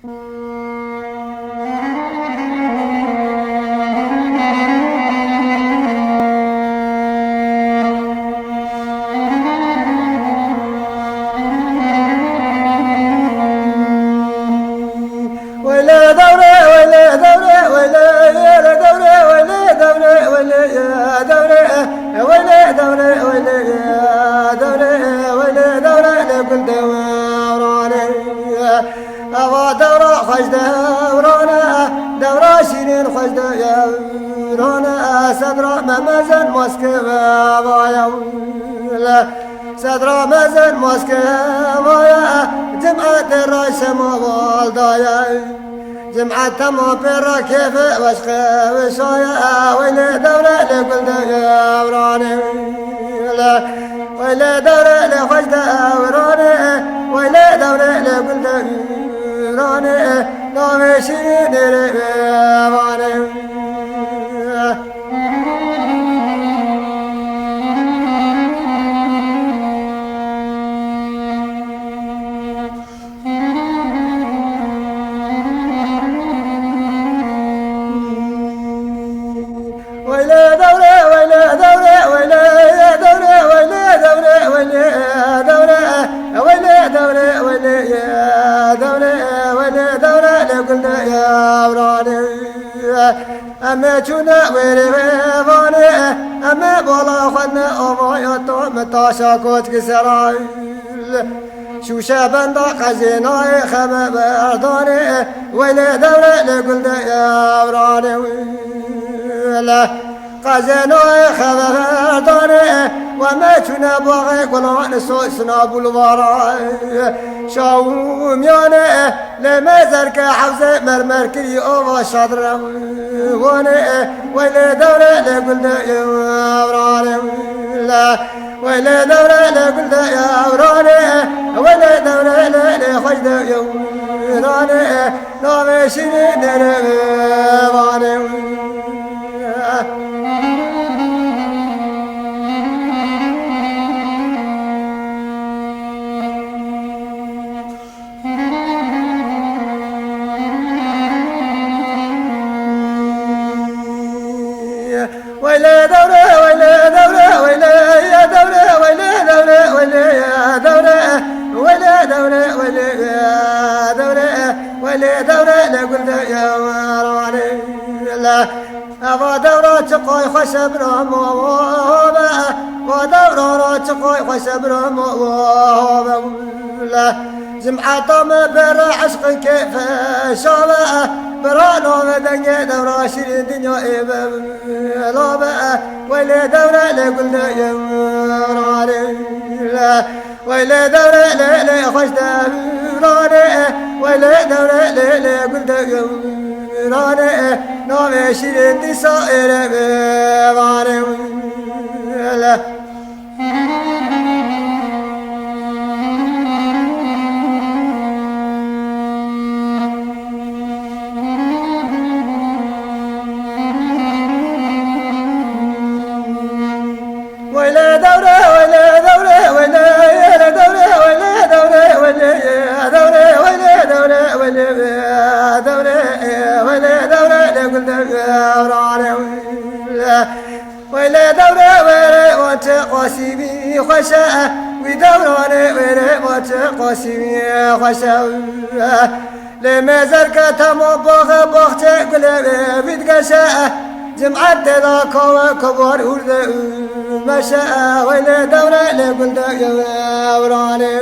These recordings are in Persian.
ولا دورة ولا دورة ولا يا دورة ولا دورة ولا يا دورة ولا دورة ولا يا دورة ولا دورة لكل دوراني أبا دورة خش دورانا دورة شيرين خش دورانا صدر ممزن مسكبة بايا صدر مزن مسكبة جمعة الرئيس موالدايا جمعة تمام برا كيف وشخة وشايا ويلي دورة لكل دوراني ويلي دورة لخش دوراني ويلي دورة لكل دوراني نامي شيرين رباني ولا دورة ولا دورة ولا يا دورة ولا دورة ولا يا دورة ولا دورة ولا يا دورة ولا دورة لكل يا وراني أما جونا ويرفاني أما بلا خدنا أما يطعم تاشاكوت كسراي شو شابن دا خزيناي خم برداني ولا دورة لكل يا وراني لا قزنوي خبر داري وما كنا باغي قلان سوسنا بلوارا شاوم ياني لما زرك حوزة مرمر كري اوه شادر واني ويلي دوري لقل يا وراني لا ويلي دوري لقل يا وراني ويلي دوري لخجد يا وراني نامي شيرين رباني ويلي دورة ويلي دورة ويلي يا دورة ويلي دورة ويلي يا دورة ويلي دورة ويلي يا دورة ويلي دورة لقل يا وراني لا أبا دورة تقوي خشب رام وابا ودورة تقوي خشب رام وابا لا جمعة طم برا عشق كيف شابا برانو مدنيا دورة شيرين دنيا إبا لابا ويلي دورة لقل يا وراني لا ويلي دورة ليلي خش دوراني ويلي دورة ليلي قل يا وراني نامي شيرين دي سائر بيباني لا ويلي دورة ويلي دورة ويلي يا دورة ويلي دورة ويلي يا دورة ويلي دورة ويلي يا دورة ويلي دورة لقل يا وراني ويلي دورة ويلي وتقاسمي خشاء ودوراني ويلي وتقاسمي خشاء لما زرك تمو بوغ بوغتي قلبي بيتقشاء جمعة ذاك وكبر ورد مشاء ويلي دورة لقل يا وراني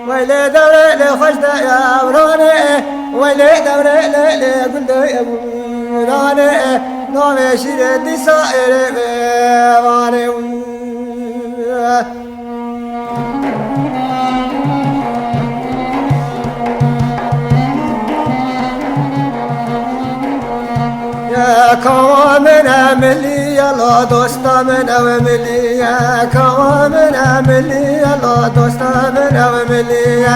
ويلي دورة لخشد يا وراني ويلي دورة لقل يا وراني نامي شيرين دي سائر بيباني يا كوامن أملي يلا دوستا من أملي يا كوامن أملي يلا دوستا من أملي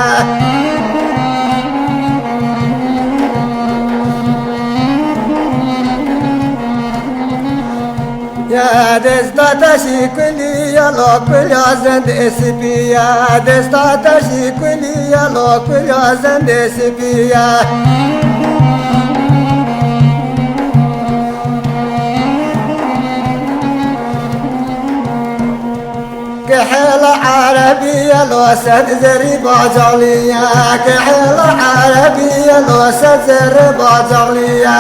يا دزدا تشيكلي كلية لو كلية زند اسبيا دستا تشي كلية لو كلية زند اسبيا كحيل عربية لو سد زريبة جغلية كحيل عربية لو سد زريبة جغلية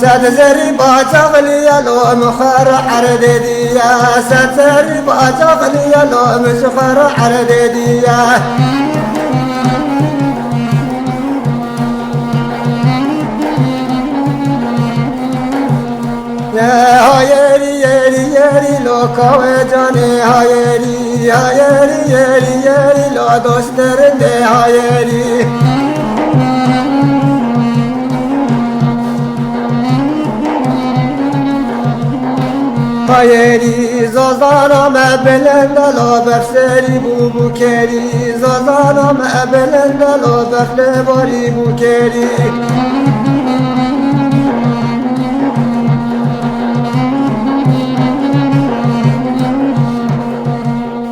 سد زريبة جغلية لو مخر عرديدية سد زريبة جغلية لو مخر عرديدية هايري يري يري لو كوي جاني هايري هايري يري يري لو دوست درنده هايري هايري زوزانا ما بلند لو بفسري بو كيري زوزانا ما بلند لو بفل باري بو كيري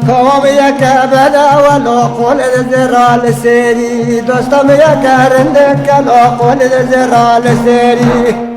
قوم يا بدا ولو قول الزرال سيري دوستم يا كرندك لو قول الزرال سيري